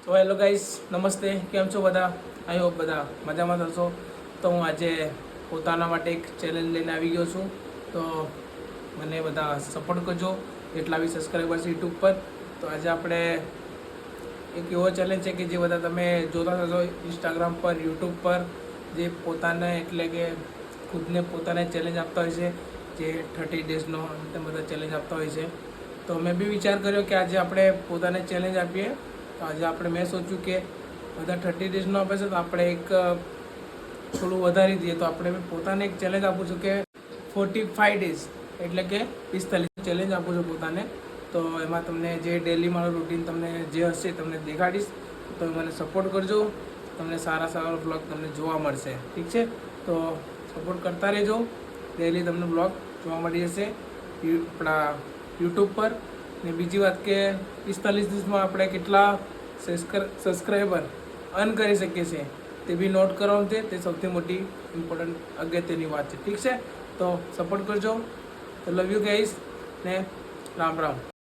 તો hello guys, નમસ્તે. કેમ છો બધા? આઈ હોપ બધા મજામાં થશો. તો હું આજે પોતાના માટે એક ચેલેન્જ લઈને આવી ગયો છું. તો મને બધા સપોર્ટ કરજો, જેટલા બી સબસ્ક્રાઈબર્સ યુટ્યુબ પર. તો આજે આપણે એક એવો ચેલેન્જ છે કે જે બધા તમે જોતા થશો ઇન્સ્ટાગ્રામ પર, યુટ્યુબ પર, જે પોતાને એટલે કે ખુદને પોતાને ચેલેન્જ આપતા હોય છે, જે 30 ડેઝનો તે બધા ચેલેન્જ આપતા હોય છે. તો મેં બી વિચાર કર્યો કે આજે આપણે પોતાને ચેલેન્જ આપીએ. તો આજે મેં સોચ્યું કે બધા 30 ડેઝનો આપે છે, તો આપણે એક થોડું વધારી દઈએ. તો આપણે પોતાને એક ચેલેન્જ આપું છું કે 45 ડેઝ એટલે કે 45 ચેલેન્જ આપું છું પોતાને. તો એમાં તમને જે ડેલી મારું રૂટીન તમને જે હશે તમને દેખાડીશ. તો મને સપોર્ટ કરજો, તમને સારા સારા બ્લોગ તમને જોવા મળશે. ઠીક છે? તો સપોર્ટ કરતા રહેજો. ડેલી તમને બ્લોગ જોવા મળી જશે આપણા યુટ્યુબ પર. ને બીજી વાત કે 45 દિવસમાં આપણે કેટલા સબસ્ક્રાઈબર અર્ન કરી શકીએ છીએ તે બી નોટ કરવાનું છે. તે સૌથી મોટી ઇમ્પોર્ટન્ટ અગત્યની વાત છે. ઠીક છે? તો સપોર્ટ કરજો. તો લવ યુ ગાઈસ ને રામ રામ.